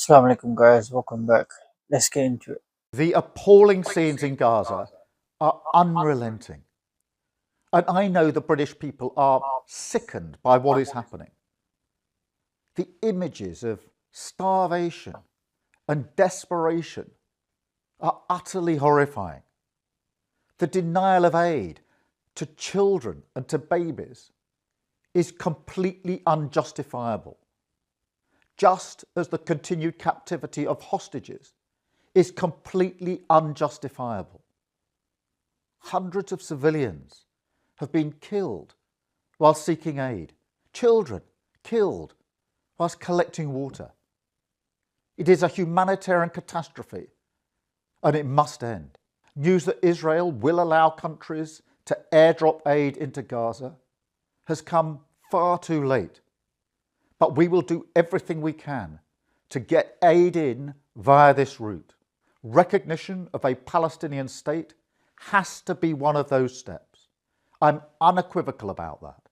Assalamu alaikum guys, welcome back. Let's get into it. The appalling scenes in Gaza are unrelenting. And I know the British people are sickened by what is happening. The images of starvation and desperation are utterly horrifying. The denial of aid to children and to babies is completely unjustifiable, just as the continued captivity of hostages is completely unjustifiable. Hundreds of civilians have been killed while seeking aid, children killed whilst collecting water. It is a humanitarian catastrophe and it must end. News that Israel will allow countries to airdrop aid into Gaza has come far too late. But we will do everything we can to get aid in via this route. Recognition of a Palestinian state has to be one of those steps. I'm unequivocal about that.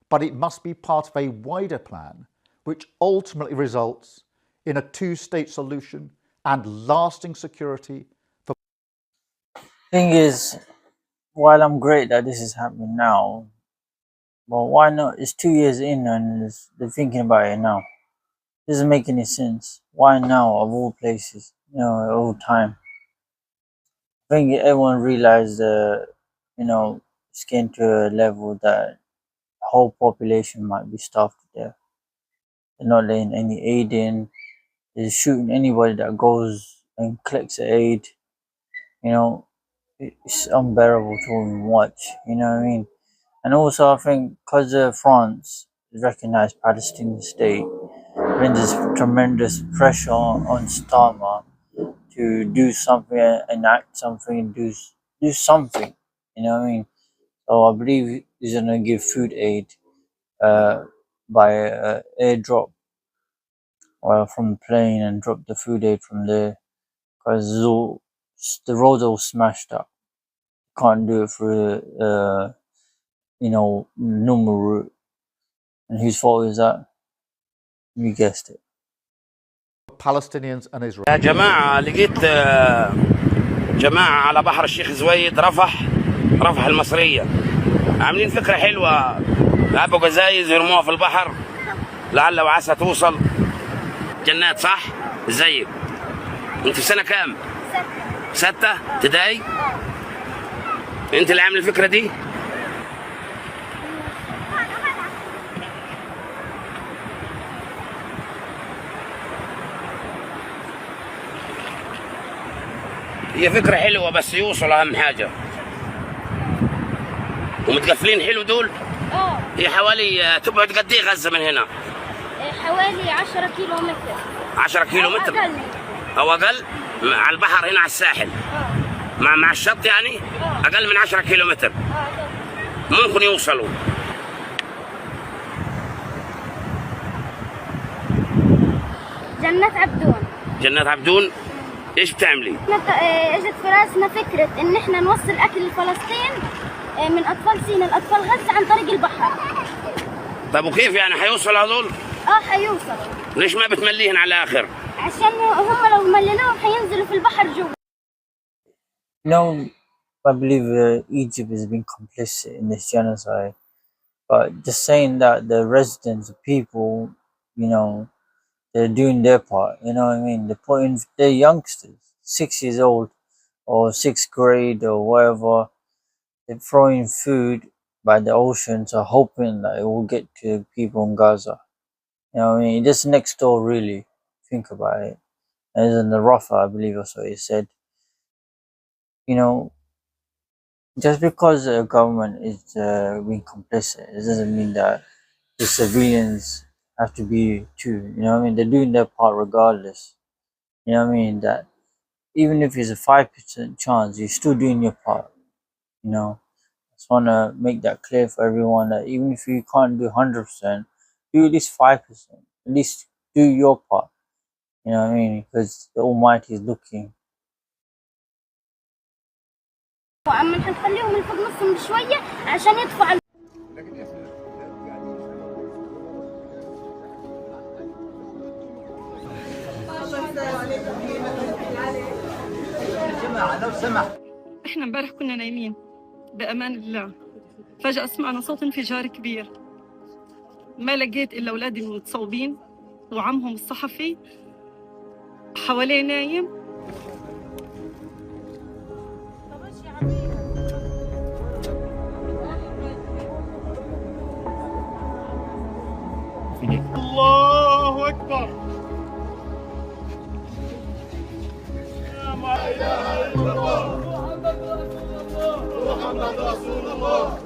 But it must be part of a wider plan which ultimately results in a two-state solution and lasting security for... Thing is, while I'm great that this is happening now, but why not? It's 2 years in and they're thinking about it now. Doesn't make any sense. Why now, of all places? Of all time. I think everyone realized it's getting to a level that the whole population might be starved to death. They're not letting any aid in. They're shooting anybody that goes and collects the aid. It's unbearable to even watch. You know what I mean? And also, I think because France recognized Palestinian state, I mean, there's tremendous pressure on Starmer to do something, enact something, do something. You know what I mean? So I believe he's gonna give food aid by airdrop from the plane and drop the food aid from there, because the roads are all smashed up. Can't do it through normal route. And whose fault is that? You guessed it. Palestinians and Israel. يا جماعة لقيت جماعة على بحر الشيخ زويد رفح المصرية عاملين فكرة حلوة، أبو جزايز يرموها في البحر لعل وعسى توصل. جنات صح؟ ازيك؟ انت في سنة كام؟ 6 ابتدائي؟ انت اللي عامل الفكرة دي؟ هي فكرة حلوة بس يوصل أهم حاجة. ومتقفلين حلو دول؟ هي حوالي تبعد قد ايه غزة من هنا؟ حوالي 10 كيلو متر. 10 كيلو متر؟ أو أقل؟ على البحر هنا على الساحل. مع الشط يعني؟ أقل من 10 كيلو متر. ممكن يوصلوا. جنات عبدون. جنات عبدون؟ ايش بتعملي؟ اجت في راسنا فكرة ان احنا نوصل اكل لفلسطين من اطفال سيناء لاطفال غزة عن طريق البحر. طب وكيف يعني حيوصل هذول؟ حيوصلوا. ليش ما بتمليهن على الاخر؟ عشان هم لو مليناهم حينزلوا في البحر جوا. I believe Egypt has been complicit in this genocide, but just saying that the residents, the people, they're doing their part. You know what I mean? They're youngsters, 6 years old or 6th grade or whatever. They're throwing food by the ocean, so hoping that it will get to people in Gaza. You know what I mean? Just next door, really. Think about it. And in the Rafah, I believe that's what he said. Just because the government is being complicit, it doesn't mean that the civilians have to be too. You know what I mean? They're doing their part regardless. You know what I mean? That even if it's a 5% chance, you're still doing your part. I just want to make that clear for everyone that even if you can't do 100%, do at least 5%. At least do your part. You know what I mean? Because the Almighty is looking. وأما حنخليهم الفوق نصهم شوية عشان يدفعوا. احنا امبارح كنا نايمين بأمان الله، فجأة سمعنا صوت انفجار كبير، ما لقيت إلا أولادي المتصوبين وعمهم الصحفي حواليه نايم. الله أكبر. لا إله إلا الله محمد رسول الله.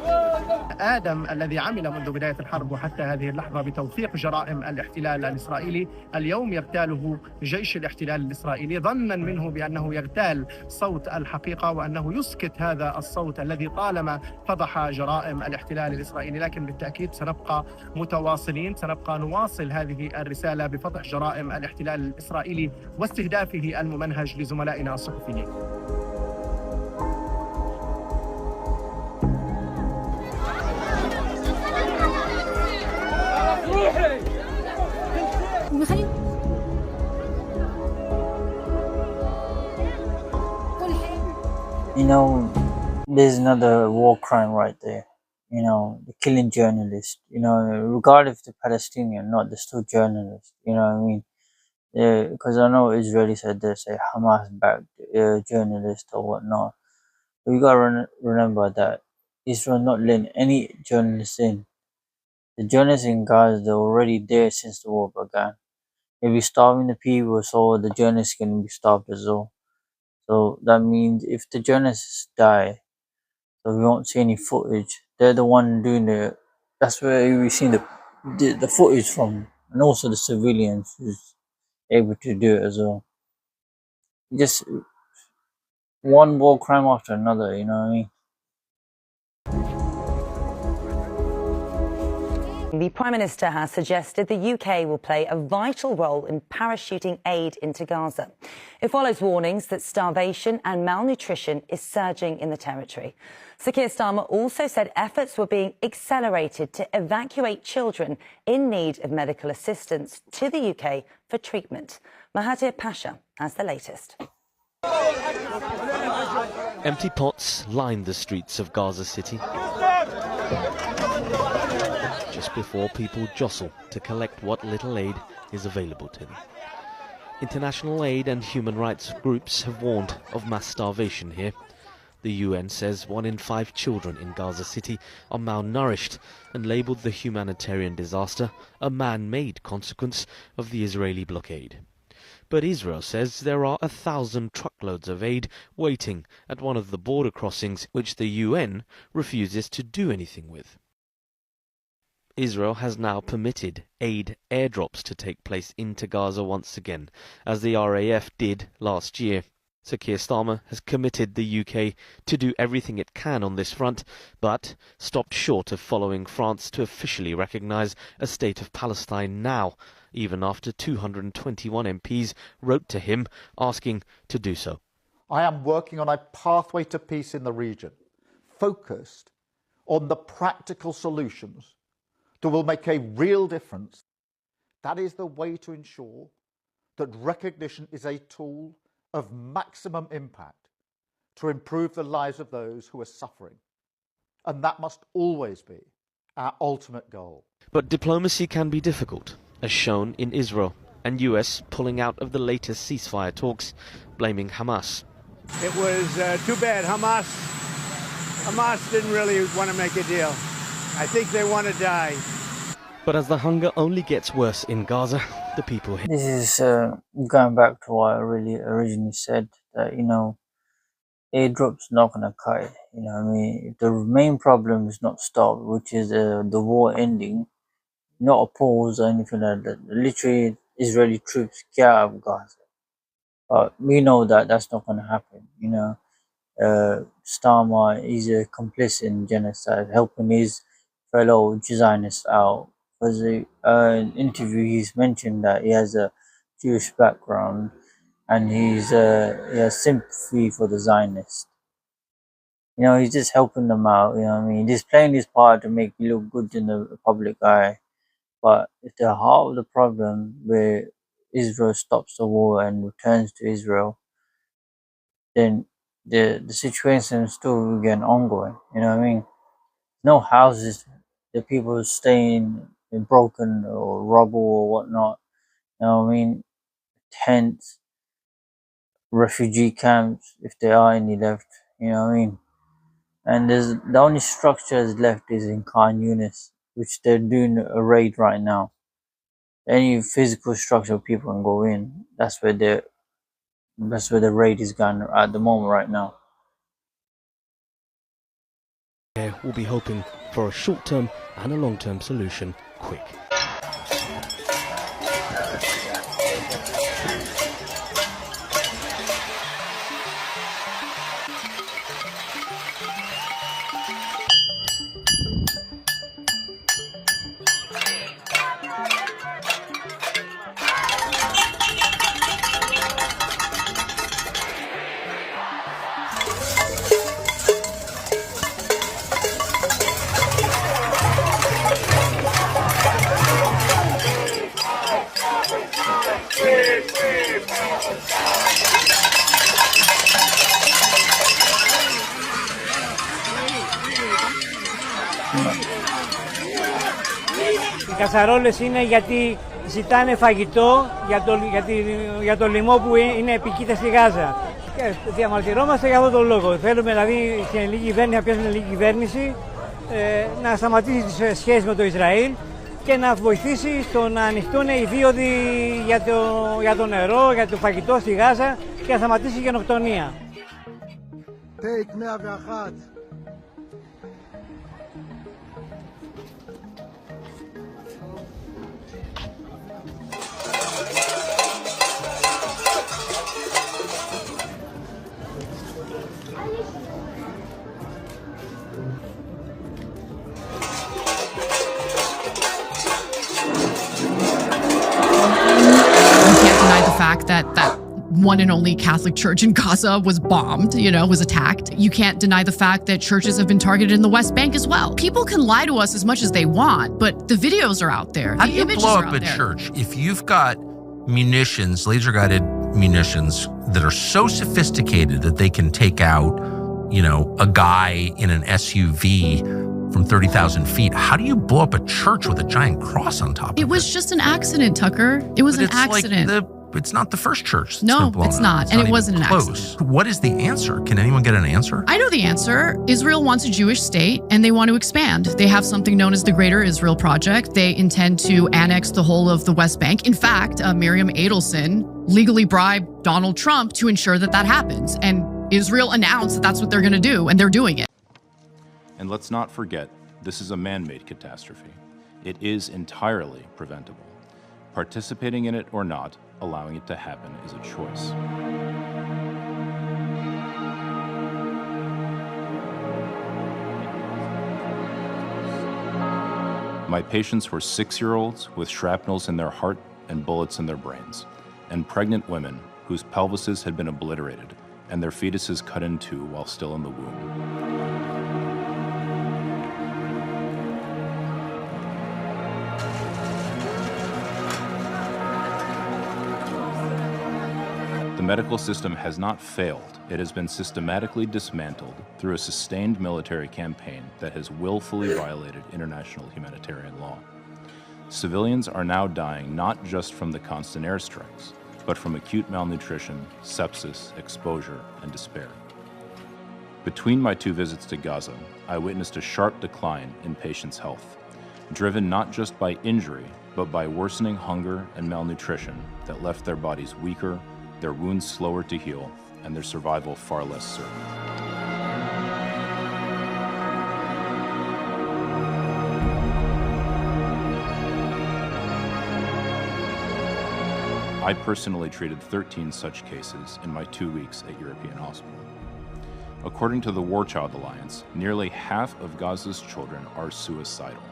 آدم الذي عمل منذ بداية الحرب وحتى هذه اللحظة بتوثيق جرائم الاحتلال الإسرائيلي، اليوم يغتاله جيش الاحتلال الإسرائيلي ظنا منه بأنه يغتال صوت الحقيقة وأنه يسكت هذا الصوت الذي طالما فضح جرائم الاحتلال الإسرائيلي. لكن بالتأكيد سنبقى متواصلين، سنبقى نواصل هذه الرسالة بفضح جرائم الاحتلال الإسرائيلي واستهدافه الممنهج لزملائنا الصحفيين. You know, there's another war crime right there. You know, the killing journalists. You know, regardless if they're Palestinian, not they're still journalists. You know what I mean? Yeah, because I know Israeli said they say Hamas-backed journalists or whatnot. But you gotta remember that Israel not letting any journalists in. The journalists in Gaza, they're already there since the war began. If we're starving the people, so the journalists can be starved as well. So that means if the journalists die, so we won't see any footage. They're the one doing the. That's where we see the footage from, and also the civilians who's able to do it as well. Just one war crime after another. You know what I mean? The Prime Minister has suggested the UK will play a vital role in parachuting aid into Gaza. It follows warnings that starvation and malnutrition is surging in the territory. Sir Keir Starmer also said efforts were being accelerated to evacuate children in need of medical assistance to the UK for treatment. Mahathir Pasha has the latest. Empty pots line the streets of Gaza City just before people jostle to collect what little aid is available to them. International aid and human rights groups have warned of mass starvation here. The UN says 1 in 5 children in Gaza City are malnourished and labelled the humanitarian disaster a man-made consequence of the Israeli blockade. But Israel says there are 1,000 truckloads of aid waiting at one of the border crossings which the UN refuses to do anything with. Israel has now permitted aid airdrops to take place into Gaza once again, as the RAF did last year. Sir Keir Starmer has committed the UK to do everything it can on this front, but stopped short of following France to officially recognise a state of Palestine now, even after 221 MPs wrote to him asking to do so. I am working on a pathway to peace in the region, focused on the practical solutions that will make a real difference. That is the way to ensure that recognition is a tool of maximum impact to improve the lives of those who are suffering. And that must always be our ultimate goal. But diplomacy can be difficult, as shown in Israel and US pulling out of the latest ceasefire talks, blaming Hamas. It was too bad. Hamas didn't really want to make a deal. I think they want to die. But as the hunger only gets worse in Gaza, the people here. This is going back to what I really originally said, that, you know, airdrop's not going to cut it. You know what I mean? If the main problem is not stopped, which is the war ending, not a pause or anything like that. Literally, Israeli troops get out of Gaza. But we know that that's not going to happen. You know, Starmer is a complicit in genocide, helping his fellow Zionists out. Because in an interview, he's mentioned that he has a Jewish background and he has sympathy for the Zionists. You know, he's just helping them out. You know what I mean? He's playing his part to make you look good in the public eye. But at the heart of the problem, where Israel stops the war and returns to Israel, then the situation is still again ongoing. You know what I mean? No houses, the people staying in broken or rubble or whatnot. You know what I mean? Tents, refugee camps, if there are any left. You know what I mean? And the only structures left is in Khan Yunis, which they're doing a raid right now. Any physical structure people can go in. That's where the raid is going at the moment right now. We'll be hoping for a short-term and a long-term solution quick. Οι κατσαρόλες είναι γιατί ζητάνε φαγητό για το λοιμό που είναι επικείται στη Γάζα. Και διαμαρτυρόμαστε για αυτόν τον λόγο. Θέλουμε δηλαδή στην ελληνική κυβέρνηση, να πιάσουμε την ελληνική κυβέρνηση, να σταματήσει τις σχέσεις με το Ισραήλ και να βοηθήσει στο να ανοιχτούν οι δίωδοι για το νερό, για το φαγητό στη Γάζα και να σταματήσει η γενοκτονία. Take 101. That one and only Catholic church in Gaza was bombed, was attacked. You can't deny the fact that churches have been targeted in the West Bank as well. People can lie to us as much as they want, but the videos are out there. How do you blow up a church if you've got munitions, laser-guided munitions that are so sophisticated that they can take out, a guy in an SUV from 30,000 feet? How do you blow up a church with a giant cross on top of it? It was just an accident, Tucker. It was an accident. It's not the first church that's No, been blown it's up. not. And it wasn't an accident. What is the answer? Can anyone get an answer? I know the answer. Israel wants a Jewish state and they want to expand. They have something known as the Greater Israel Project. They intend to annex the whole of the West Bank. In fact, Miriam Adelson legally bribed Donald Trump to ensure that that happens. And Israel announced that that's what they're going to do, and they're doing it. And let's not forget, this is a man-made catastrophe. It is entirely preventable. Participating in it or not, allowing it to happen is a choice. My patients were 6-year-olds with shrapnels in their heart and bullets in their brains, and pregnant women whose pelvises had been obliterated and their fetuses cut in two while still in the womb. The medical system has not failed. It has been systematically dismantled through a sustained military campaign that has willfully violated international humanitarian law. Civilians are now dying not just from the constant airstrikes, but from acute malnutrition, sepsis, exposure, and despair. Between my 2 visits to Gaza, I witnessed a sharp decline in patients' health, driven not just by injury, but by worsening hunger and malnutrition that left their bodies weaker, their wounds slower to heal, and their survival far less certain. I personally treated 13 such cases in my 2 weeks at European Hospital. According to the War Child Alliance, nearly half of Gaza's children are suicidal.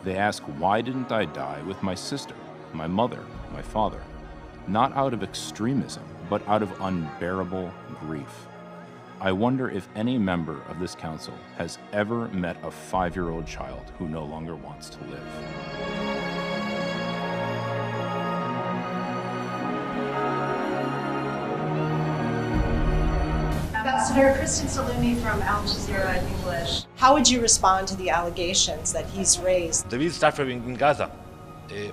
They ask, why didn't I die with my sister, my mother, my father? Not out of extremism, but out of unbearable grief. I wonder if any member of this council has ever met a 5-year-old child who no longer wants to live. Ambassador Kristen Salumi from Al Jazeera in English. How would you respond to the allegations that he's raised? There is suffering in Gaza,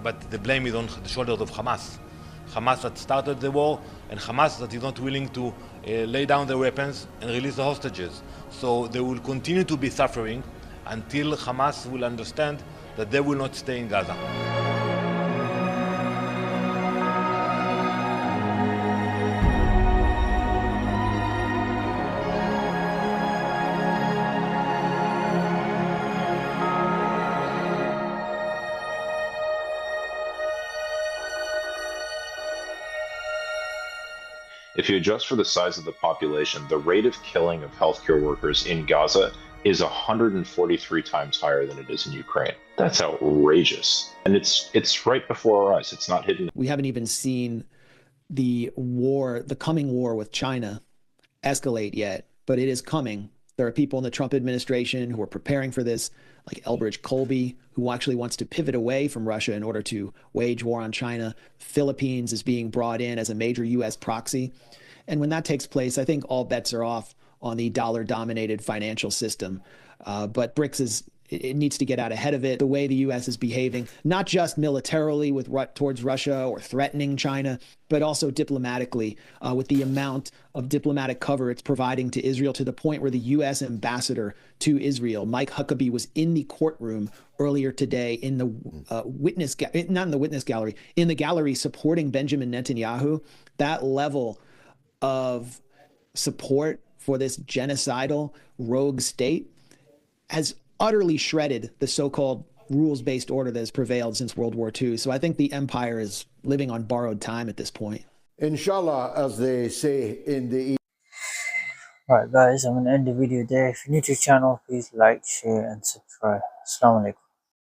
but the blame is on the shoulders of Hamas. Hamas that started the war, and Hamas that is not willing to lay down their weapons and release the hostages. So there will continue to be suffering until Hamas will understand that they will not stay in Gaza. If you adjust for the size of the population, the rate of killing of healthcare workers in Gaza is 143 times higher than it is in Ukraine. That's outrageous. And it's right before our eyes. It's not hidden. We haven't even seen the coming war with China escalate yet, but it is coming. There are people in the Trump administration who are preparing for this, like Elbridge Colby, who actually wants to pivot away from Russia in order to wage war on China. Philippines is being brought in as a major U.S. proxy. And when that takes place, I think all bets are off on the dollar-dominated financial system. But BRICS it needs to get out ahead of it. The way the U.S. is behaving, not just militarily towards Russia or threatening China, but also diplomatically, with the amount of diplomatic cover it's providing to Israel, to the point where the U.S. ambassador to Israel, Mike Huckabee, was in the courtroom earlier today in the in the gallery supporting Benjamin Netanyahu. That level of support for this genocidal rogue state has utterly shredded the so-called rules-based order that has prevailed since World War II. So I think the empire is living on borrowed time at this point. Inshallah, as they say in the East. Alright guys, I'm going to end the video there. If you're new to the channel, please like, share and subscribe. Assalamu alaikum.